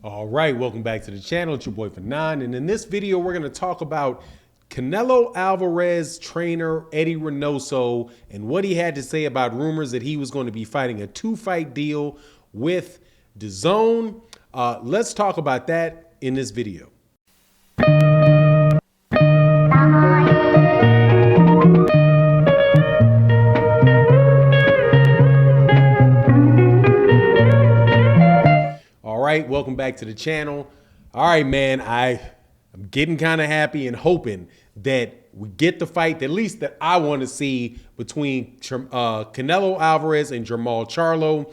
All right, welcome back to the channel. It's your boy Fanon, and in this video, we're going to talk about Canelo Alvarez trainer Eddie Reynoso and what he had to say about rumors that he was going to be fighting a 2-fight deal with DAZN. Let's talk about that in this video. Welcome back to the channel. All right, man, I'm getting kind of happy and hoping that we get the fight, at least that I want to see, between Canelo Alvarez and Jermall Charlo.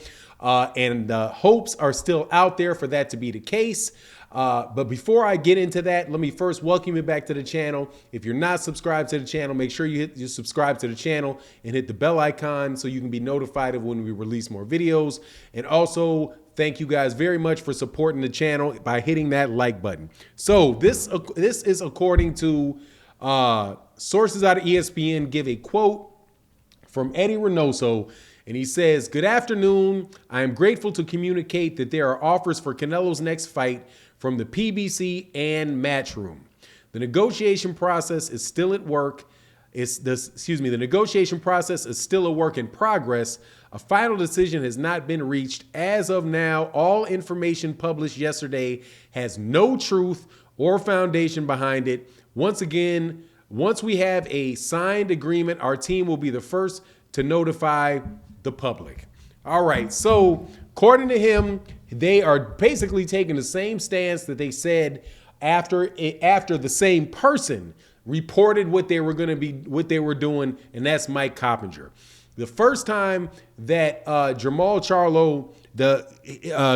And the hopes are still out there for that to be the case. But before I get into that, let me first welcome you back to the channel. If you're not subscribed to the channel, make sure you subscribe to the channel and hit the bell icon so you can be notified of when we release more videos. And also, thank you guys very much for supporting the channel by hitting that like button. So this is according to sources out of ESPN give a quote from Eddie Reynoso. And he says, "Good afternoon. I am grateful to communicate that there are offers for Canelo's next fight from the PBC and MATCHROOM. The negotiation process is still at work. The negotiation process is still a work in progress. A final decision has not been reached. As of now, all information published yesterday has no truth or foundation behind it. Once again, once we have a signed agreement, our team will be the first to notify the public." All right, so according to him, they are basically taking the same stance that they said after the same person reported what they were doing, and that's Mike Coppinger. The first time that Jermall Charlo,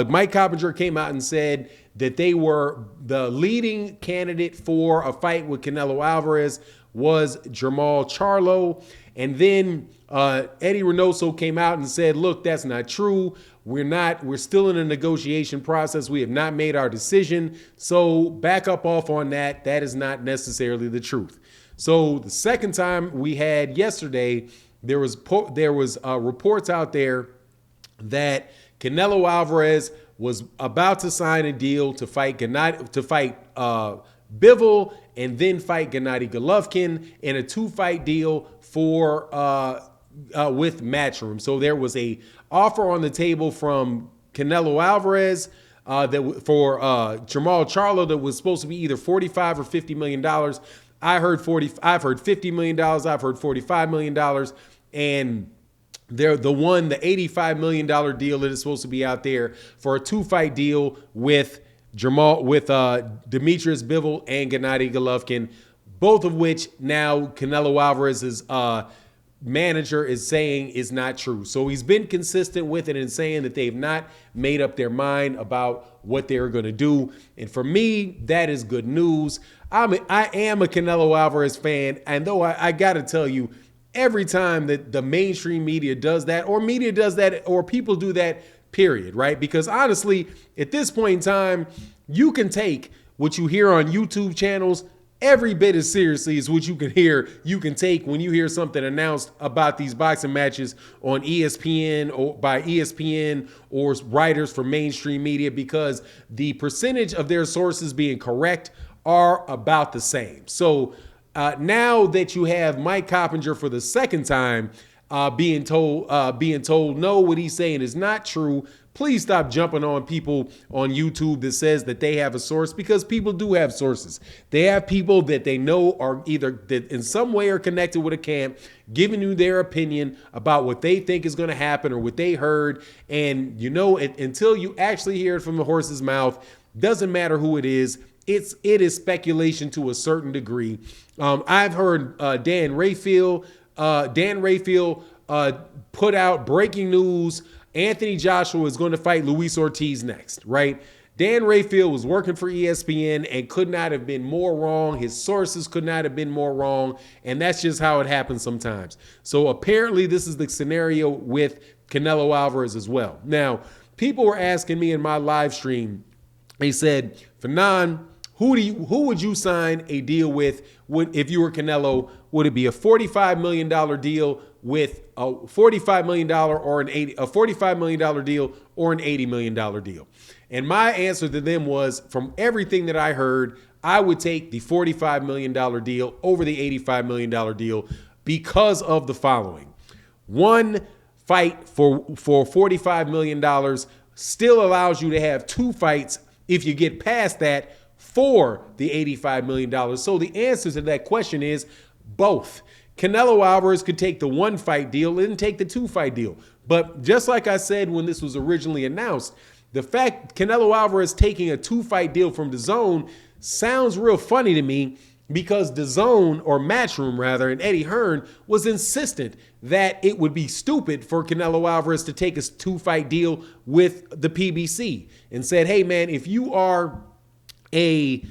Mike Coppinger came out and said that they were the leading candidate for a fight with Canelo Alvarez was Jermall Charlo. And then Eddie Reynoso came out and said, look, that's not true. We're still in a negotiation process. We have not made our decision. So back up off on that. That is not necessarily the truth. So the second time we had yesterday, there was reports out there that Canelo Alvarez was about to sign a deal to fight Bivol and then fight Gennady Golovkin in a 2-fight deal for with MATCHROOM. So there was a offer on the table from Canelo Alvarez for Jermall Charlo that was supposed to be either $45 or $50 million. I've heard $50 million. I've heard $45 million. And they're the $85 million deal that is supposed to be out there for a 2-fight deal with Demetrius Bivol and Gennady Golovkin, both of which now Canelo Alvarez's manager is saying is not true. So he's been consistent with it and saying that they've not made up their mind about what they're going to do. And for me, that is good news. I am a Canelo Alvarez fan, and though I got to tell you, every time that the mainstream media does that, or people do that, period, right? Because honestly, at this point in time, you can take what you hear on YouTube channels every bit as seriously as what you can take when you hear something announced about these boxing matches on ESPN or by ESPN or writers for mainstream media, because the percentage of their sources being correct are about the same. So now that you have Mike Coppinger for the second time being told no, what he's saying is not true, please stop jumping on people on YouTube that says that they have a source, because people do have sources. They have people that they know are either that in some way are connected with a camp, giving you their opinion about what they think is going to happen or what they heard. And you know, until you actually hear it from the horse's mouth, doesn't matter who it is. It is speculation to a certain degree. I've heard Dan Rayfield put out breaking news. Anthony Joshua is going to fight Luis Ortiz next, right? Dan Rayfield was working for ESPN and could not have been more wrong. His sources could not have been more wrong. And that's just how it happens sometimes. So apparently this is the scenario with Canelo Alvarez as well. Now, people were asking me in my live stream, they said, Fanon, who would you sign a deal with if you were Canelo? Would it be a $45 million deal with a $45 million or a $45 million deal or an $80 million deal? And my answer to them was, from everything that I heard, I would take the $45 million deal over the $85 million deal because of the following. One fight for $45 million still allows you to have 2 fights if you get past that for the $85 million. So the answer to that question is both. Canelo Alvarez could take the 1-fight deal and take the 2-fight deal. But just like I said when this was originally announced, the fact Canelo Alvarez taking a 2-fight deal from DAZN sounds real funny to me, because DAZN, or Matchroom rather, and Eddie Hearn was insistent that it would be stupid for Canelo Alvarez to take a 2-fight deal with the PBC, and said, hey man, if you are you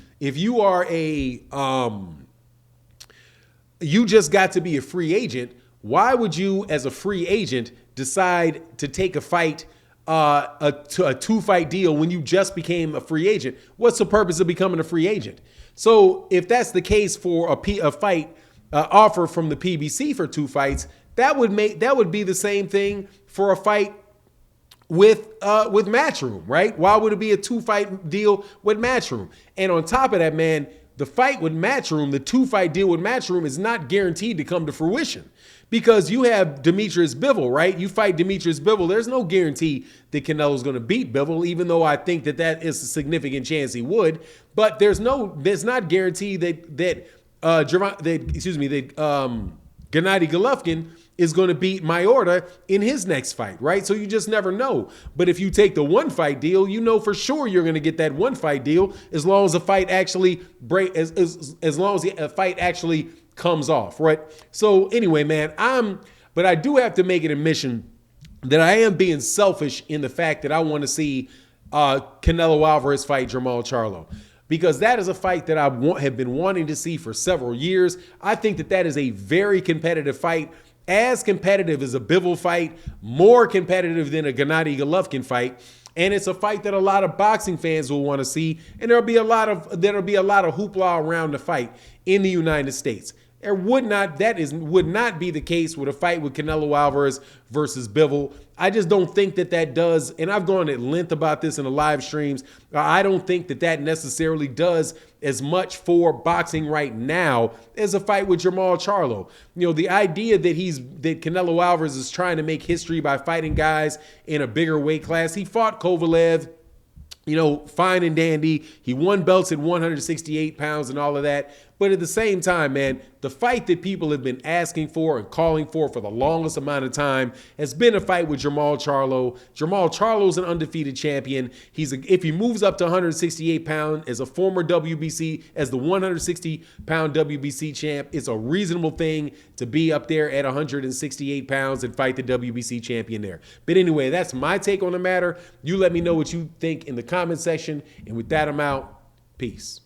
just got to be a free agent, why would you as a free agent decide to take a fight, a 2-fight deal when you just became a free agent? What's the purpose of becoming a free agent? So if that's the case for a fight offer from the PBC for 2 fights, that would be the same thing for a fight with Matchroom, right? Why would it be a 2-fight deal with Matchroom? And on top of that, man, the fight with Matchroom, the 2-fight deal with Matchroom is not guaranteed to come to fruition, because you have Demetrius Bivol, right? You fight Demetrius Bivol. There's no guarantee that Canelo's going to beat Bivol, even though I think that is a significant chance he would. But there's not guarantee that Gennady Golovkin is going to beat Mayorga in his next fight, right? So you just never know. But if you take the 1-fight deal, you know for sure you're going to get that 1-fight deal as long as a fight actually as long as a fight actually comes off, right? So anyway, man, but I do have to make an admission that I am being selfish in the fact that I want to see Canelo Alvarez fight Jermall Charlo, because that is a fight that I have been wanting to see for several years. I think that is a very competitive fight, as competitive as a Bivol fight, more competitive than a Gennady Golovkin fight. And it's a fight that a lot of boxing fans will want to see, and there'll be a lot of hoopla around the fight in the United States. Would not be the case with a fight with Canelo Alvarez versus Bivol. I just don't think that does, and I've gone at length about this in the live streams. I don't think that necessarily does as much for boxing right now as a fight with Jermall Charlo. You know, the idea that Canelo Alvarez is trying to make history by fighting guys in a bigger weight class. He fought Kovalev, you know, fine and dandy. He won belts at 168 pounds and all of that. But at the same time, man, the fight that people have been asking for and calling for the longest amount of time has been a fight with Jermall Charlo. Jermall Charlo's an undefeated champion. If he moves up to 168 pounds as a former WBC, as the 160-pound WBC champ, it's a reasonable thing to be up there at 168 pounds and fight the WBC champion there. But anyway, that's my take on the matter. You let me know what you think in the comment section. And with that, I'm out. Peace.